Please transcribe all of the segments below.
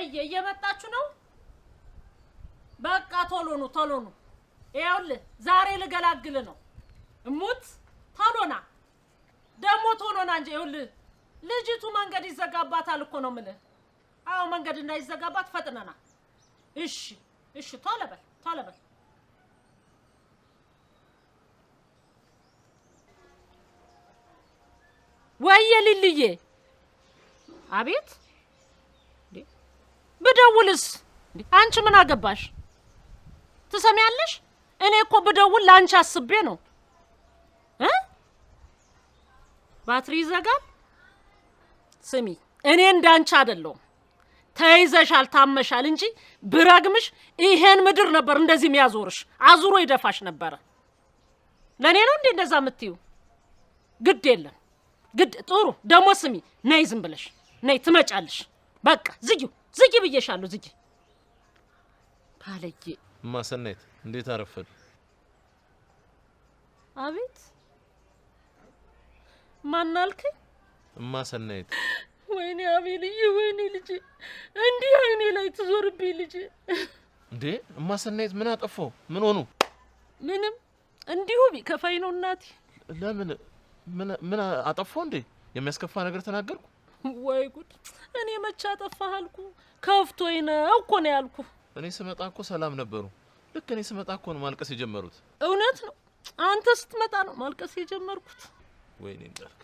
ወይዬ እየመጣችሁ ነው? በቃ ቶሎ ነው። ይኸውልህ ዛሬ ልገላግል ነው። እሙት ቶሎና ደግሞ ቶሎና እንጂ ይኸውልህ ልጅቱ መንገድ ይዘጋባታል እኮ ነው የምልህ። አዎ መንገድ እንዳይዘጋባት ፈጥነና። እሺ ቶሎ በል። ወይዬ ሊልዬ። አቤት። ብደውልስ? አንቺ ምን አገባሽ? ትሰሚያለሽ? እኔ እኮ ብደውል ላንቺ አስቤ ነው። ባትሪ ይዘጋል። ስሚ እኔ እንዳንቺ አይደለሁም። ተይዘሻል ታመሻል እንጂ ብረግምሽ ይሄን ምድር ነበር እንደዚህ የሚያዞርሽ፣ አዙሮ ይደፋሽ ነበር። ለኔ ነው እንዴ እንደዛ የምትዩ? ግድ የለም ግድ። ጥሩ ደሞ ስሚ፣ ነይ ዝም ብለሽ ነይ፣ ትመጫለሽ። በቃ ዝጊ ብዬሻለሁ፣ ዝጊ። ባለጌ ማሰናይት እንዴት አረፈዱ? አቤት ማናልከኝ? ማሰናይት። ወይኔ አቤልዬ፣ ወይኔ ልጄ፣ እንዲህ አይኔ ላይ ትዞርብኝ ልጄ። እንዴ ማሰናይት ምን አጠፋው? ምን ሆኑ? ምንም እንዲሁ ቢከፋኝ ነው እናቴ። ለምን ምን አጠፋው እንዴ? የሚያስከፋ ነገር ተናገርኩ? ወይ ጉድ! እኔ መቼ አጠፋህ አልኩ? ከፍቶኝ ነው እኮ ነው ያልኩ። እኔ ስመጣ እኮ ሰላም ነበሩ። ልክ እኔ ስመጣ እኮ ነው ማልቀስ የጀመሩት። እውነት ነው፣ አንተ ስትመጣ ነው ማልቀስ የጀመርኩት። ወይኔ እንዳልክ፣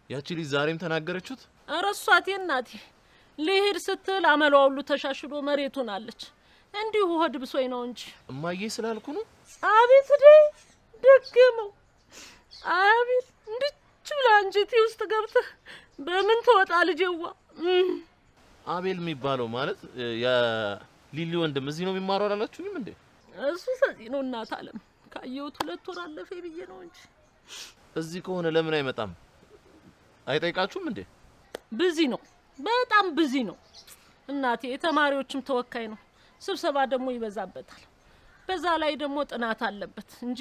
ያቺ ልጅ ዛሬም ተናገረችሁት? ኧረ እሷቴ እናቴ ልሄድ ስትል አመሏ ሁሉ ተሻሽሎ መሬቱን አለች። እንዲሁ ሆድ ብሶኝ ነው እንጂ እማዬ ስላልኩ ነው። አቤት ደገመው። አቤት እንድች ብላ አንጀቴ ውስጥ ገብተህ በምን ተወጣ ልጄዋ። አቤል የሚባለው ማለት የሊሊ ወንድም እዚህ ነው የሚማረው አላላችሁኝም እንዴ? እሱ ሰዚህ ነው እናት አለም። ካየሁት 2 ወር አለፈ ብዬ ነው እንጂ እዚህ ከሆነ ለምን አይመጣም? አይጠይቃችሁም እንዴ? ብዚ ነው፣ በጣም ብዚ ነው እናቴ። የተማሪዎችም ተወካይ ነው፣ ስብሰባ ደግሞ ይበዛበታል። በዛ ላይ ደግሞ ጥናት አለበት እንጂ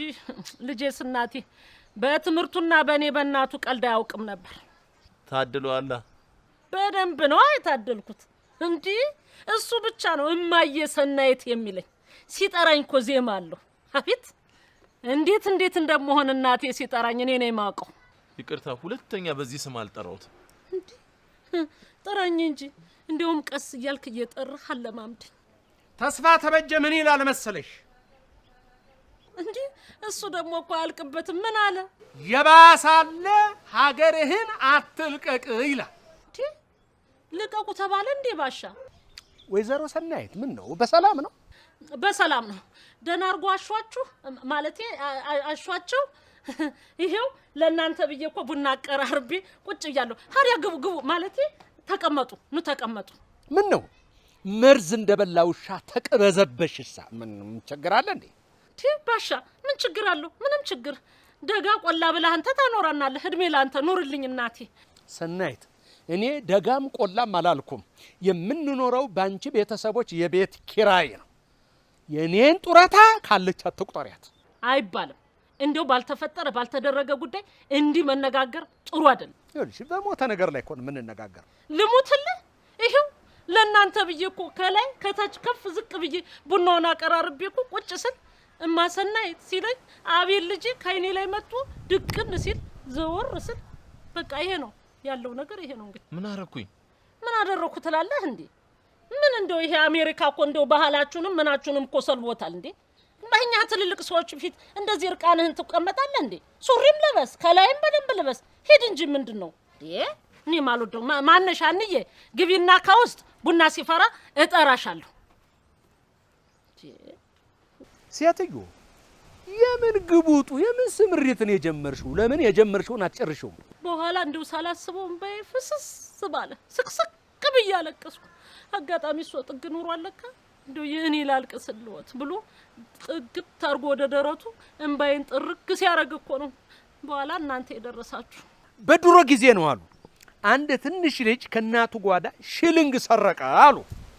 ልጄስ እናቴ በትምህርቱና በእኔ በእናቱ ቀልድ አያውቅም ነበር። ታድሏላ። በደንብ ነው አይታደልኩት እንጂ እሱ ብቻ ነው እማዬ ሰናይት የሚለኝ። ሲጠራኝ እኮ ዜማ አለው። አቤት እንዴት እንደምሆን እናቴ ሲጠራኝ እኔ ነኝ የማውቀው። ይቅርታ ሁለተኛ በዚህ ስም አልጠራሁት። ጥራኝ እንጂ እንደውም ቀስ እያልክ እየጠራህ አለማምደኝ። ተስፋ ተበጀ ምን ይላል መሰለሽ? እንዴ እሱ ደግሞ እኮ አልቅበትም። ምን አለ? የባሳለ ሀገርህን አትልቀቅ ይላል። ልቀቁ ተባለ እንዴ ባሻ? ወይዘሮ ሰናይት ምን ነው? በሰላም ነው? በሰላም ነው። ደህና አርጎ አሿችሁ ማለቴ አሿቸው። ይሄው ለእናንተ ብዬ እኮ ቡና አቀራርቤ ቁጭ እያለሁ ሀሪያ ግቡ ማለቴ ተቀመጡ ተቀመጡ። ምን ነው መርዝ እንደበላ ውሻ ተቀበዘበሽሳ? ምን ችግር አለ እንዴ? ባሻ ምን ችግር አለው? ምንም ችግር። ደጋ ቆላ ብለህ አንተ ታኖራናለህ። እድሜ ላንተ ኑርልኝ እናቴ። ሰናይት እኔ ደጋም ቆላም አላልኩም። የምንኖረው ባንቺ ቤተሰቦች የቤት ኪራይ ነው። የኔን ጡረታ ካለች አትቁጠሪያት። አይባልም። እንደው ባልተፈጠረ ባልተደረገ ጉዳይ እንዲህ መነጋገር ጥሩ አይደለም። እሺ በሞተ ነገር ላይ ኮን ምን ነጋገር? ልሙትልህ። ይሄው ለእናንተ ብዬ እኮ ከላይ ከታች ከፍ ዝቅ ብዬ ቡናውን አቀራርቤ እኮ ቁጭ ስል እማሰናይት ሲለኝ አቤል ልጄ ከአይኔ ላይ መጥቶ ድቅን ሲል ዘወር ስል በቃ ይሄ ነው ያለው ነገር። ይሄ ነው እንግዲህ። ምን አረኩኝ? ምን አደረኩ ትላለህ እንዴ? ምን እንደው ይሄ አሜሪካ እኮ እንደው ባህላችሁንም ምናችሁንም እኮ ሰልቦታል እንዴ? በእኛ ትልልቅ ሰዎች ፊት እንደዚህ እርቃንህን ትቀመጣለህ እንዴ? ሱሪም ልበስ ከላይም በደንብ ልበስ። ሄድ እንጂ ምንድነው እንዴ? እኔ ማልወደው ማነሻ አንዬ ግቢና ከውስጥ ቡና ሲፈራ እጠራሻለሁ። ሴትዮ የምን ግቡጡ የምን ስምሪትን የጀመርሽው? ለምን የጀመርሽውን አትጨርሽው? በኋላ እንደው ሳላስበው እንባዬ ፍስስ ባለ ስቅስቅ ብዬ አለቀስኩ። አጋጣሚ እሷ ጥግ ኑሮ አለካ እንደው የኔ ላልቅስልዎት ብሎ ጥግት ታርጎ ወደ ደረቱ እንባዬን ጥርግ ሲያረግ እኮ ነው በኋላ እናንተ የደረሳችሁ። በድሮ ጊዜ ነው አሉ አንድ ትንሽ ልጅ ከናቱ ጓዳ ሽልንግ ሰረቀ አሉ።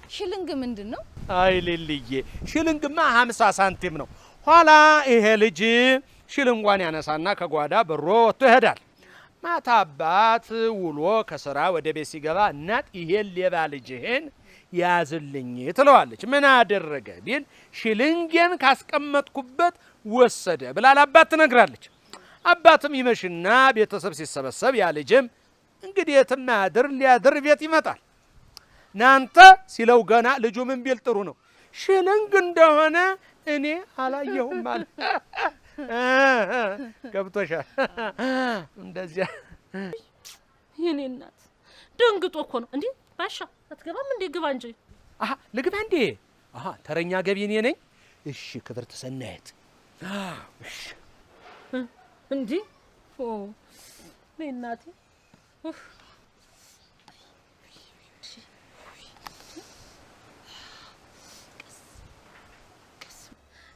ሽልንግ ምንድነው? አይ ሌልዬ ሽልንግማ 50 ሳንቲም ነው። ኋላ ይሄ ልጅ ሽልንጓን ያነሳና ከጓዳ በሮ ወጥቶ ይሄዳል። ማታ አባት ውሎ ከስራ ወደ ቤት ሲገባ እናት ይሄን ሌባ ልጅህን ያዝልኝ ትለዋለች። ምን አደረገ ቢል ሽልንጌን ካስቀመጥኩበት ወሰደ ብላ ለአባት ትነግራለች። አባትም ይመሽና ቤተሰብ ሲሰበሰብ ያ ልጅም እንግዲህ የትም ሊያድር ቤት ይመጣል። ናንተ ሲለው ገና ልጁ ምን ቢል ጥሩ ነው ሽልንግ እንደሆነ እኔ አላየሁም አለ። ገብቶሻል? እንደዚያ የኔ እናት ደንግጦ እኮ ነው እንዴ። ባሻ አትገባም እንዴ? ግባ እንጂ። ልግባ እንዴ? ተረኛ ገቢ እኔ ነኝ። እሺ ክብርት ሰናየት። እሺ እንዴ እናቴ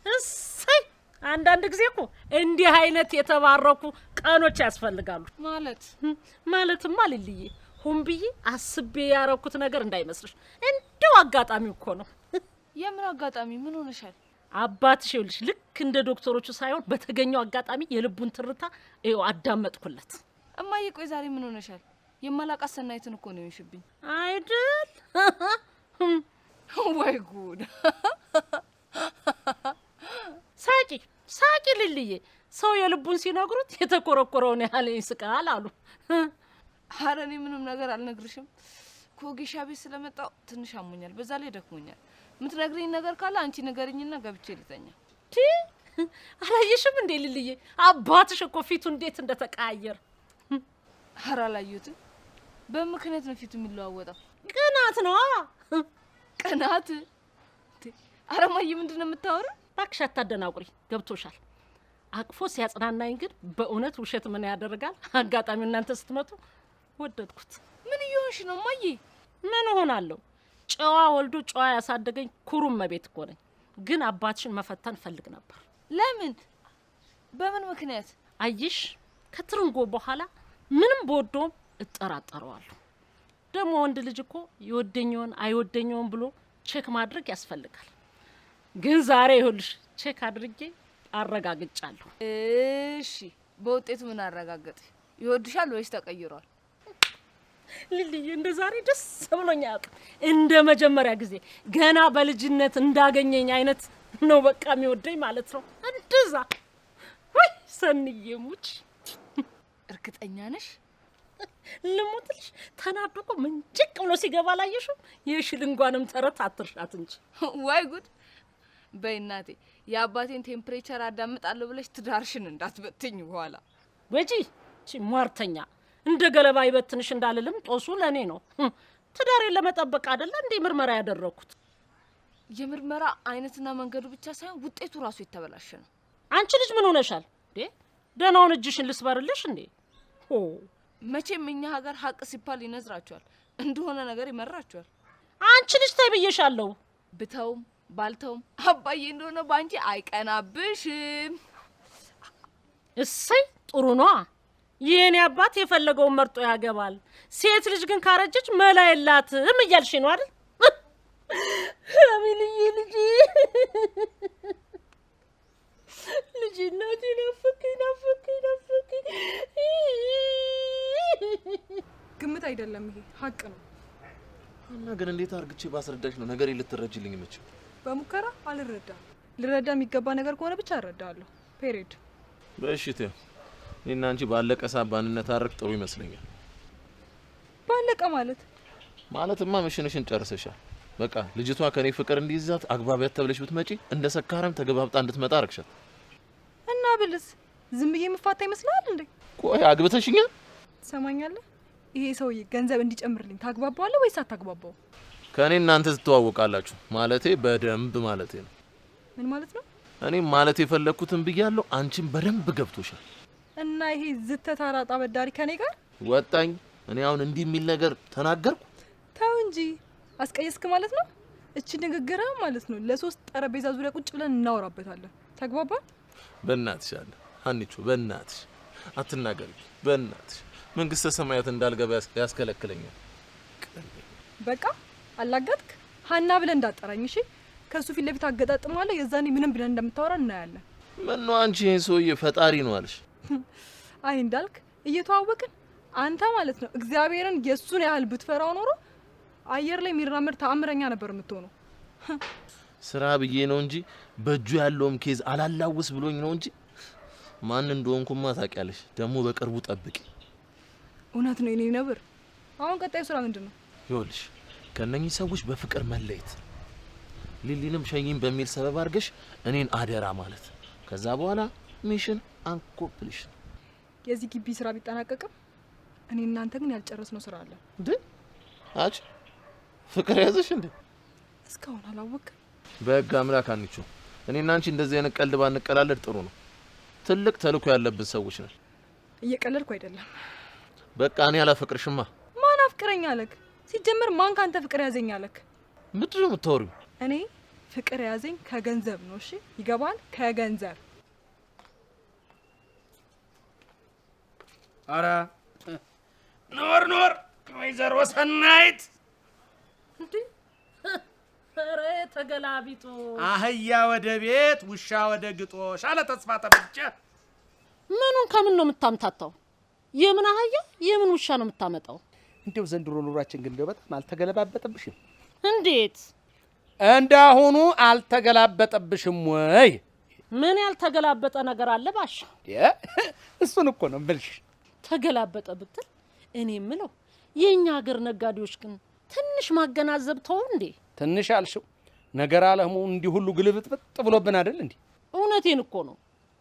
እሰይ አንዳንድ ጊዜ እኮ እንዲህ አይነት የተባረኩ ቀኖች ያስፈልጋሉ። ማለትማ ልልዬ ሁን ብዬ አስቤ ያረኩት ነገር እንዳይመስልሽ እንደው አጋጣሚ እኮ ነው። የምን አጋጣሚ? ምን ሆነሻል? አባትሽ ይኸውልሽ ልክ እንደ ዶክተሮቹ ሳይሆን በተገኘው አጋጣሚ የልቡን ትርታ ይኸው አዳመጥኩለት። እማዬ ቆይ ዛሬ ምን ሆነሻል? የማላውቃት ሰናይትን እኮ ነው የሆንሽብኝ አይደል? ወይ ጉድ! ሳቂ ልልዬ፣ ሰው የልቡን ሲነግሩት የተኮረኮረውን ያህል ይስቃል አሉ። ኧረ እኔ ምንም ነገር አልነግርሽም። ከወጌሻ ቤት ስለመጣሁ ትንሽ አሞኛል፣ በዛ ላይ ደክሞኛል። የምትነግሪኝ ነገር ካለ አንቺ ንገሪኝና ገብቼ ልተኛ። አላየሽም እንዴ ልልዬ? አባትሽ እኮ ፊቱ እንዴት እንደተቀያየረ። ኧረ አላየሁትም። በምክንያት ነው ፊቱ የሚለዋወጠው። ቅናት ነው። ቅናት? ኧረ እማዬ ምንድን ነው የምታወሪው? እባክሽ አታደናቁሪ። ገብቶሻል? አቅፎ ሲያጽናናኝ ግን በእውነት ውሸት ምን ያደርጋል። አጋጣሚው እናንተ ስትመጡ ወደድኩት። ምን እየሆንሽ ነው እማዬ? ምን እሆናለሁ? ጨዋ ወልዶ ጨዋ ያሳደገኝ ኩሩም መቤት እኮ ነኝ። ግን አባትሽን መፈተን ፈልግ ነበር። ለምን? በምን ምክንያት? አየሽ ከትርንጎ በኋላ ምንም በወደውም እጠራጠረዋለሁ። ደግሞ ወንድ ልጅ እኮ ይወደኛውን አይወደኛውን ብሎ ቼክ ማድረግ ያስፈልጋል። ግን ዛሬ ይኸውልሽ ቼክ አድርጌ አረጋግጫለሁ። እሺ በውጤቱ ምን አረጋገጥ? ይወድሻል ወይስ ተቀይሯል? ልልዬ እንደ ዛሬ ደስ ብሎኝ አያውቅም። እንደ መጀመሪያ ጊዜ ገና በልጅነት እንዳገኘኝ አይነት ነው በቃ የሚወደኝ ማለት ነው። እንደዛ ወይ ሰንዬ ሙች። እርግጠኛ ነሽ? ልሞትልሽ ተናዶ እኮ ምንጭቅ ብሎ ሲገባ ላየሽው? የሽልንጓንም ተረት አትርሻት እንጂ። ወይ ጉድ! በይ እናቴ የአባቴን ቴምፕሬቸር አዳምጣለሁ ብለሽ ትዳርሽን እንዳትበትኝ በኋላ። ወጂ እቺ ሟርተኛ እንደ ገለባ ይበትንሽ እንዳልልም ጦሱ ለኔ ነው። ትዳሬን ለመጠበቅ አይደለ እንዴ ምርመራ ያደረኩት? የምርመራ አይነትና መንገዱ ብቻ ሳይሆን ውጤቱ ራሱ የተበላሸ ነው። አንቺ ልጅ ምን ሆነሻል እንዴ? ደህናውን እጅሽን ልስበርልሽ እንዴ? መቼም እኛ ሀገር ሀቅ ሲባል ይነዝራቸዋል፣ እንደሆነ ነገር ይመራቸዋል። አንቺ ልጅ ተይ ብዬሻለሁ። ብተውም ባልተውም አባዬ እንደሆነ ባንቺ አይቀናብሽም። እሰይ ጥሩ ነው። የኔ አባት የፈለገውን መርጦ ያገባል። ሴት ልጅ ግን ካረጀች መላ የላትም እያልሽ ነው አይደል? አሚልዬ ልጅ እናቴ ናፈቀኝ። ግምት አይደለም ይሄ ሀቅ ነው። እና ግን እንዴት አርግቼ ባስረዳሽ ነው ነገር ልትረጅልኝ የምችል? በሙከራ አልረዳም። ልረዳ የሚገባ ነገር ከሆነ ብቻ እረዳለሁ። ፔሪድ። በእሽት እኔና አንቺ ባለቀ ሳባንነት አርቅ ጥሩ ይመስለኛል። ባለቀ ማለትማ ምሽንሽን ጨርሰሻል። በቃ ልጅቷ ከኔ ፍቅር እንዲይዛት አግባቢያት ተብለሽ ብትመጪ እንደ ሰካራም ተገባብጣ እንድትመጣ አርክሻት። እና ብልስ ዝም ብዬ የምፋታ ይመስላል እንዴ? ቆይ አግብተሽኛል? ትሰማኛለህ? ይሄ ሰውዬ ገንዘብ እንዲጨምርልኝ ታግባባዋለህ ወይስ አታግባባው? ከኔ እናንተ ትተዋወቃላችሁ ማለቴ በደንብ ማለቴ ነው። ምን ማለት ነው? እኔም ማለት የፈለኩትን ብያለሁ። አንቺም በደንብ ገብቶሻል። እና ይሄ ዝተት አራጣ በዳሪ ከኔ ጋር ወጣኝ። እኔ አሁን እንዲህ የሚል ነገር ተናገርኩ? ተው እንጂ አስቀየስክ ማለት ነው። እቺ ንግግራ ማለት ነው ለሶስት ጠረጴዛ ዙሪያ ቁጭ ብለን እናወራበታለን። ተግባባን? በእናትሽ አለ አንቺ በእናትሽ አትናገሪ። በእናትሽ መንግስተ ሰማያት እንዳልገባ ያስከለክለኛል። በቃ አላጋጥክ ሀና ብለን እንዳጠራኝ እሺ። ከሱ ፊት ለፊት አገጣጥማለሁ። የዛኔ ምንም ብለን እንደምታወራ እናያለን። ምን ነው አንቺ ይሄን ሰውዬ ፈጣሪ ነው አልሽ? አይ እንዳልክ እየተዋወቅን አንተ ማለት ነው እግዚአብሔርን የሱን ያህል ብትፈራው ኖሮ አየር ላይ የሚራመድ ተአምረኛ ነበር የምትሆነው። ስራ ብዬ ነው እንጂ በእጁ ያለውም ኬዝ አላላውስ ብሎኝ ነው እንጂ ማን እንደሆንኩማ ታውቂያለሽ። ደግሞ በቅርቡ ጠብቂ። እውነት ነው የኔ ነብር። አሁን ቀጣዩ ስራ ምንድነው? ይኸውልሽ ከነኚህ ሰዎች በፍቅር መለየት፣ ሊሊንም ሸይም በሚል ሰበብ አድርገሽ እኔን አደራ ማለት። ከዛ በኋላ ሚሽን አንኮፕሊሽን። የዚህ ግቢ ስራ ቢጠናቀቅም እኔ እናንተ ግን ያልጨረስነው ስራ አለ። እንዴ አጭ ፍቅር ያዘሽ እንዴ? እስካሁን አላወቅም። በህግ አምላክ አንቺ እኔና አንቺ እንደዚህ አይነት ቀልድ ባንቀላለድ ጥሩ ነው። ትልቅ ተልኮ ያለብን ሰዎች ነን። እየቀለድኩ አይደለም። በቃ እኔ አላፈቅርሽማ። ማን አፍቅረኛ አለክ? ሲጀመር ማን ካንተ ፍቅር ያዘኝ አለክ? ምንድን ነው የምታወሪው? እኔ ፍቅር ያዘኝ ከገንዘብ ነው። እሺ ይገባል? ከገንዘብ። አረ ኖር ወይዘሮ ሰናይት እንዴ ኧረ ተገላቢጦ አህያ ወደ ቤት ውሻ ወደ ግጦሽ አለ ተስፋ ተበጀ። ምኑን ከምን ነው የምታምታታው? የምን አህያ የምን ውሻ ነው የምታመጣው? እንደው ዘንድሮ ኑሯችን ግን እንደው በጣም አልተገለባበጠብሽም? እንዴት እንዳሁኑ አልተገላበጠብሽም ወይ? ምን ያልተገላበጠ ነገር አለ ባሻ? እሱን እኮ ነው የምልሽ። ተገላበጠ ብትል እኔ የምለው የኛ ሀገር ነጋዴዎች ግን ትንሽ ማገናዘብ ተው እንዴ። ትንሽ አልሽው ነገር አለሙ እንዲህ ሁሉ ግልብጥብጥ ብሎብን አይደል እንዴ? እውነቴን እኮ ነው።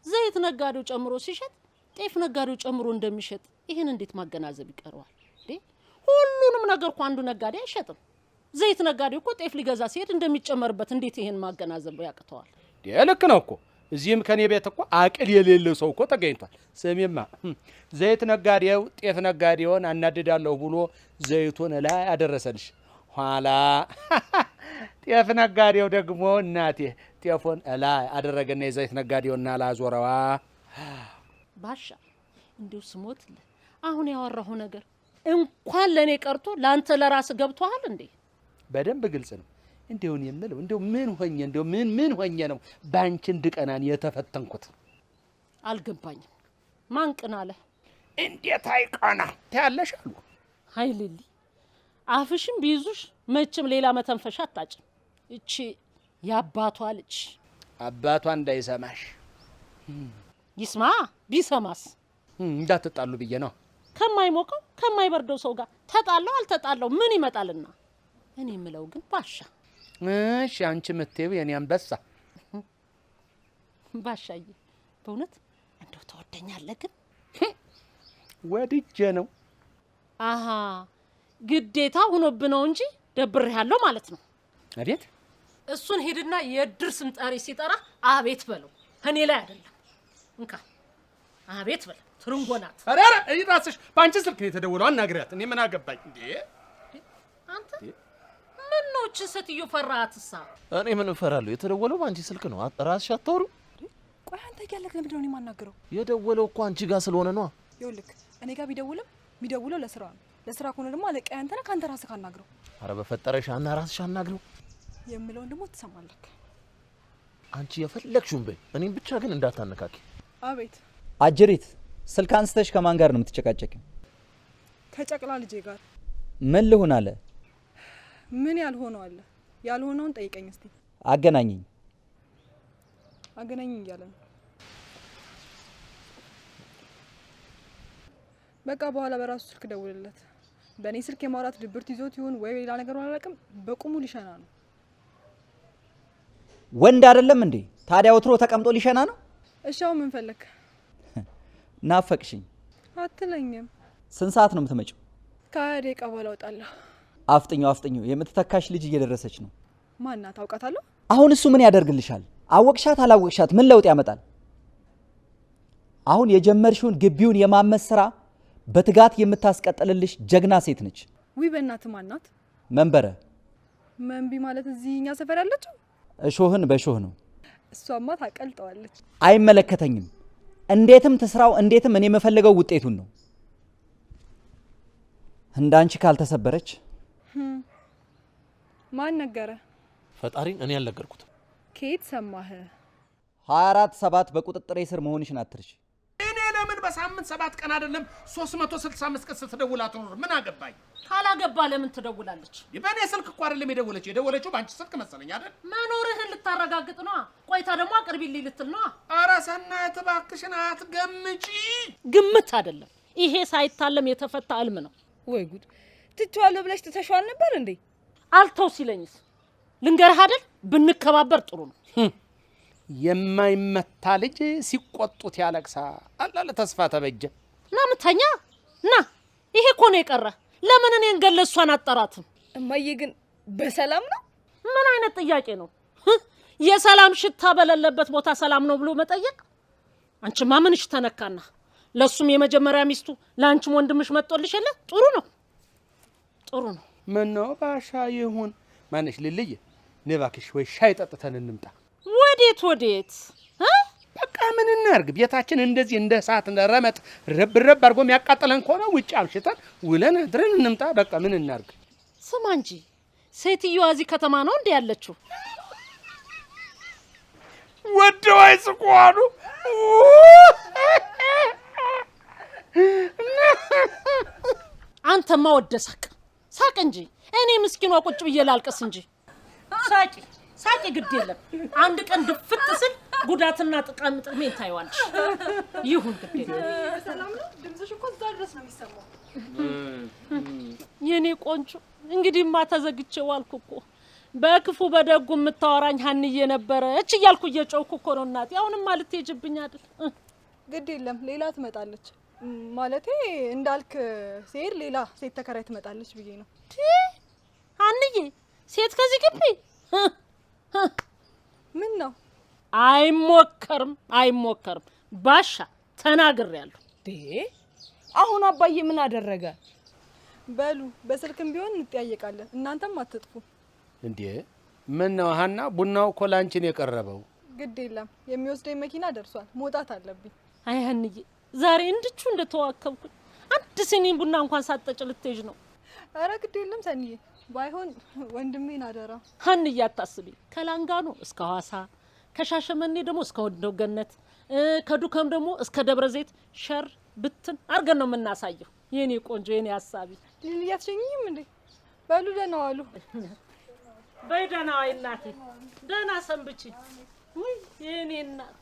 ዘይት ነጋዴው ጨምሮ ሲሸጥ ጤፍ ነጋዴው ጨምሮ እንደሚሸጥ ይሄን እንዴት ማገናዘብ ይቀርዋል እንዴ? ሁሉንም ነገር እኮ አንዱ ነጋዴ አይሸጥም። ዘይት ነጋዴው እኮ ጤፍ ሊገዛ ሲሄድ እንደሚጨመርበት እንዴት ይሄን ማገናዘብ ያቅተዋል? ልክ ነው እኮ። እዚህም ከኔ ቤት እኮ አቅል የሌለው ሰው እኮ ተገኝቷል። ስሚማ ዘይት ነጋዴው ጤፍ ነጋዴውን አናድዳለሁ ብሎ ዘይቱን ላይ አደረሰልሽ። ኋላ ጤፍ ነጋዴው ደግሞ እናቴ ጤፉን ላይ አደረገና የዘይት ነጋዴውና ላዞረዋ። ባሻ እንዴው ስሞትልህ አሁን ያወራሁ ነገር እንኳን ለኔ ቀርቶ ላንተ ለራስ ገብቷል እንዴ? በደንብ ግልጽ ነው። እንደውን የምለው እንደው ምን ሆኜ እንደው ምን ሆኜ ነው ባንቺ እንድቀናን የተፈተንኩት? አልገባኝም። ማን ቅና አለ? እንዴት አይቀና ታያለሽ አሉ። ኃይልሊ አፍሽም ቢይዙሽ መቼም ሌላ መተንፈሻ አታጭም። እቺ ያባቷ ልጅ አባቷ እንዳይሰማሽ። ይስማ ቢሰማስ እንዳትጣሉ ብዬ ነው። ከማይሞቀው ከማይበርደው ሰው ጋር ተጣለው አልተጣለው ምን ይመጣልና? እኔ የምለው ግን ባሻ እሺ አንቺ ምትይው የኔ አንበሳ ባሻዬ በእውነት እንደው ተወደኛለህ ግን? ወድጄ ነው። አሃ ግዴታ ሆኖብህ ነው እንጂ ደብሬሃለሁ ማለት ነው። አቤት እሱን ሄድና የድር ስም ጠሪ ሲጠራ አቤት በለው፣ እኔ ላይ አይደለም። እንካ አቤት በለው። ትርንጎናት አረ እራስሽ ባንቺ ስልክ ነው የተደወለው። አናግሪያት። እኔ ምን አገባኝ እንዴ? አንተ ምን ነው እቺ ሴትዮ ፈራሃትሳ? እኔ ምን እፈራለሁ? የተደወለው ባንቺ ስልክ ነው። ራስሽ አታወሩ። ቆይ አንተ ያለክ ለምንድን ነው የማናገረው? የደወለው እኮ አንቺ ጋር ስለሆነ ነው። ይኸውልህ እኔ ጋር ቢደውለው ለስራ ነው። ለስራ ከሆነ ደግሞ አለቃዬ አንተ ነህ። ካንተ ራስህ ካናግረው። አረ በፈጠረሽ እና ራስሽ አናግረው። የምለውን ደግሞ ትሰማለህ። አንቺ የፈለግሽውን በይ፣ እኔም ብቻ ግን እንዳታነካኪ። አቤት አጅሪት ስልክ አንስተሽ ከማን ጋር ነው የምትጨቃጨቂው? ከጨቅላ ልጄ ጋር። ምን ልሁን አለ? ምን ያልሆነው አለ? ያልሆነውን ጠይቀኝ እስቲ። አገናኘኝ እያለ ነው። በቃ በኋላ በራሱ ስልክ ደውልለት። በእኔ ስልክ የማውራት ድብርት ይዞት ይሁን ወይ ሌላ ነገር አላውቅም፣ በቁሙ ሊሸና ነው። ወንድ አይደለም እንዴ? ታዲያ ወትሮ ተቀምጦ ሊሸና ነው? እሻው ምን ፈለክ? ናፈቅሽኝ አትለኝም? ስንት ሰዓት ነው የምትመጪው? ከ20 ደቂቃ በኋላ እወጣለሁ። አፍጥኙ፣ የምትተካሽ ልጅ እየደረሰች ነው። ማናት? አውቃታለሁ። አሁን እሱ ምን ያደርግልሻል? አወቅሻት አላወቅሻት ምን ለውጥ ያመጣል? አሁን የጀመርሽውን ግቢውን የማመስ ስራ በትጋት የምታስቀጥልልሽ ጀግና ሴት ነች። ዊ በእናት ማናት? መንበረ መንቢ ማለት እዚህ እኛ ሰፈር ያለችው? እሾህን በሾህ ነው። እሷማ ታቀልጠዋለች። አይመለከተኝም። እንዴትም ትስራው፣ እንዴትም እኔ የምፈልገው ውጤቱን ነው። እንዳንቺ ካልተሰበረች። ማን ነገረ? ፈጣሪን እኔ ያልነገርኩት። ከየት ሰማህ? 24/7 በቁጥጥሬ ስር መሆንሽን አትርሺ። እኔ ለምን በሳምንት 7 ቀን አይደለም 365 ቀን ስትደውል አትኖር? ምን አገባኝ? ካላገባ ለምን ትደውላለች? በእኔ ስልክ እኮ አይደለም የደወለችው ባንቺ ስልክ መሰለኝ አይደል? መኖርህን ልታረጋግጥ ነው። ቆይታ ደግሞ አቅርቢልኝ ልትል ነው። ኧረ ሰናይት እባክሽን አትገምጪ። ግምት አይደለም ይሄ ሳይታለም የተፈታ ህልም ነው። ወይ ጉድ! ትቼዋለሁ ብለሽ ትተሽዋል ነበር እንዴ? አልተው ሲለኝስ ልንገርህ አይደል? ብንከባበር ጥሩ ነው። የማይመታ ልጅ ሲቆጡት ያለቅሳል አለ ተስፋ ተበጀ። ና ምተኛ ና። ይሄ እኮ ነው የቀረ። ለምን እኔን ገለሷን አጠራትም? እማዬ ግን በሰላም ነው? ምን አይነት ጥያቄ ነው? የሰላም ሽታ በሌለበት ቦታ ሰላም ነው ብሎ መጠየቅ? አንቺማ ምንሽ ተነካና? ለሱም የመጀመሪያ ሚስቱ ላንቺም ወንድምሽ መጥቶልሽ የለ? ጥሩ ነው ጥሩ ነው። ምን ነው ባሻ ይሁን ማንሽ ልልይ ነባክሽ ወይ ሻይ ጠጥተን እንምጣ። ወዴት በቃ ምን እናርግ? ቤታችን እንደዚህ እንደ እሳት እንደ ረመጥ ረብረብ አድርጎ የሚያቃጥለን ከሆነ ውጭ አምሽተን ውለን አድረን እንምጣ። በቃ ምን እናርግ? ስማ እንጂ ሴትዮዋ እዚህ ከተማ ነው እንዴ ያለችው? ወደው አይስቋሉ። አንተማ ወደ ሳቅ እንጂ እኔ ምስኪኗ ቁጭ ብዬ ላልቀስ እንጂ። ሳቂ ግድ የለም። አንድ ቀን ድፍት ስል ጉዳትና ጥቅሜን ታይዋለሽ። ይሁን ግድ የለም። ሰላም ነው? ድምፅሽ እኮ እዛ ድረስ ነው የሚሰማው። የኔ ቆንጆ እንግዲህማ ተዘግቼ ዋልኩ እኮ። በክፉ በደጉ የምታወራኝ ሀንዬ ነበረች እያልኩ እየጮኩ እኮ ነው እናቴ። አሁንማ ልትሄጂብኝ አይደል? ግድ የለም ሌላ ትመጣለች። ማለቴ እንዳልክ ሲሄድ ሌላ ሴት ተከራይ ትመጣለች ብዬ ነው። ሀንዬ ሴት ከዚህ ግቢ ምን ነው? አይሞከርም። ባሻ ተናግሬያለሁ። አሁን አባዬ ምን አደረገ? በሉ በስልክም ቢሆን እንጠያየቃለን። እናንተም አትጥፉ እንዴ። ምን ነው ሀና? ቡናው እኮ ላንቺን የቀረበው። ግድ የለም የሚወስደኝ መኪና ደርሷል። መውጣት አለብኝ። አይ ሀንዬ ዛሬ እንድቹ እንደተዋከብኩኝ አንድ ሲኒን ቡና እንኳን ሳትጠጪ ልትሄጂ ነው። አረ ግድ የለም ሰንዬ፣ ባይሆን ወንድሜን አደራ። ሀንዬ አታስቢ። ከላንጋኖ እስከ ሐዋሳ፣ ከሻሸመኔ ደግሞ እስከ ወንዶ ገነት፣ ከዱከም ደግሞ እስከ ደብረ ዘይት ሸር ብትን አርገን ነው የምናሳየው። የኔ ቆንጆ የኔ ሀሳቢ ልል ያትሸኝም እንዴ? በሉ ደህና ዋሉ። በይ ደህና ዋይ እናቴ። ደህና ሰንብቺ። የኔ እናት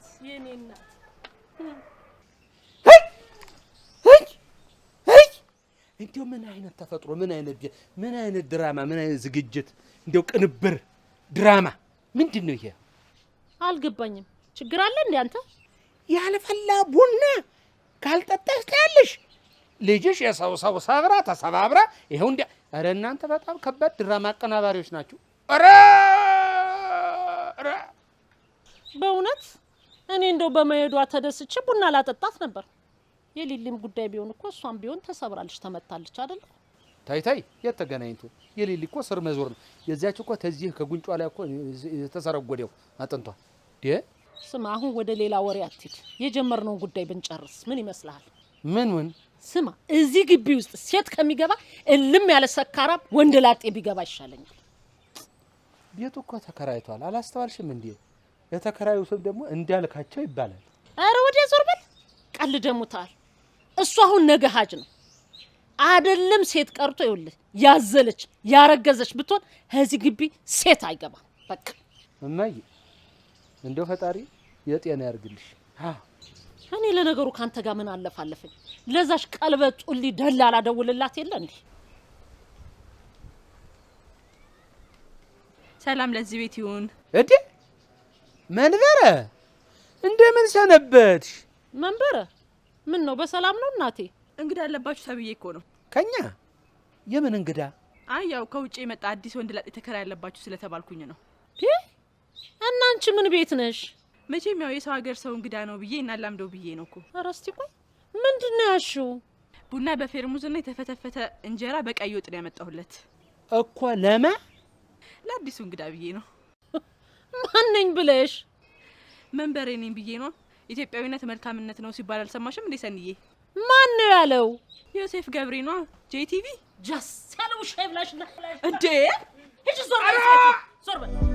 እንዴው ምን አይነት ተፈጥሮ፣ ምን አይነት ድራማ፣ ምን አይነት ዝግጅት፣ እንዴው ቅንብር ድራማ ምንድነው ይሄ? አልገባኝም። ችግር አለ እንዴ አንተ? ያልፈላ ቡና ካልጠጣሽ ታያለሽ። ልጅሽ የሰው ሰብራ ተሰባብራ ይሄው እንዴ! አረ እናንተ በጣም ከባድ ድራማ አቀናባሪዎች ናችሁ። አረ በእውነት እኔ እንደው በመሄዷ ተደስቼ ቡና ላጠጣት ነበር። የሊሊም ጉዳይ ቢሆን እኮ እሷም ቢሆን ተሰብራለች፣ ተመታለች አይደል? ታይ የት ተገናኝቶ? የሊሊ እኮ ስር መዞር ነው። የዚያች እኮ ተዚህ ከጉንጯ ላይ እኮ የተሰረጎደው አጥንቷ። ስማ አሁን ወደ ሌላ ወሬ አትሂድ። የጀመርነውን ጉዳይ ብንጨርስ ምን ይመስልሃል? ምን? ስማ እዚህ ግቢ ውስጥ ሴት ከሚገባ እልም ያለ ሰካራም ወንድ ላጤ ቢገባ ይሻለኛል። ቤቱ እኮ ተከራይቷል። አላስተዋልሽም እንዴ? የተከራዩ ስም ደግሞ እንዳልካቸው ይባላል። አረ ወዲያ ዞር በል። ቀልደሙታል። እሱ አሁን ነገ ሀጅ ነው አይደለም? ሴት ቀርቶ ይኸውልህ ያዘለች ያረገዘች ብትሆን ከዚህ ግቢ ሴት አይገባም። በቃ እማዬ እንደው ፈጣሪ የጤና ያርግልሽ። እኔ ለነገሩ ካንተ ጋር ምን አለፋለፈኝ? ለዛሽ ቀልበ ጡሊ ደላላ ደውልላት የለ እንዴ? ሰላም ለዚህ ቤት ይሁን። እዴ መንበረ እንደምን ሰነበትሽ? መንበረ ምን ነው በሰላም ነው እናቴ? እንግዳ ያለባችሁ ተብዬ እኮ ነው። ከኛ የምን እንግዳ? አይ ያው ከውጭ የመጣ አዲስ ወንድ ላጤ ተከራይ ያለባችሁ ስለተባልኩኝ ነው። እናንቺ ምን ቤት ነሽ? መቼም ያው የሰው ሀገር ሰው እንግዳ ነው ብዬ እናላምደው ብዬ ነው እኮ። ኧረ እስቲ ቆይ ምንድነው ያልሽው? ቡና በፌርሙዝና የተፈተፈተ እንጀራ በቀይ ወጥ ነው ያመጣሁለት እኮ። ለማ ለአዲሱ እንግዳ ብዬ ነው። ማንነኝ ብለሽ? መንበሬ ነኝ ብዬ ነው። ኢትዮጵያዊነት መልካምነት ነው ሲባል አልሰማሽም እንዴ ሰንዬ? ማን ነው ያለው? ዮሴፍ ገብሬ ነው። ጄቲቪ ጃስ ያለው ሻይ ብላሽ እንዴ? እሺ ዞር በል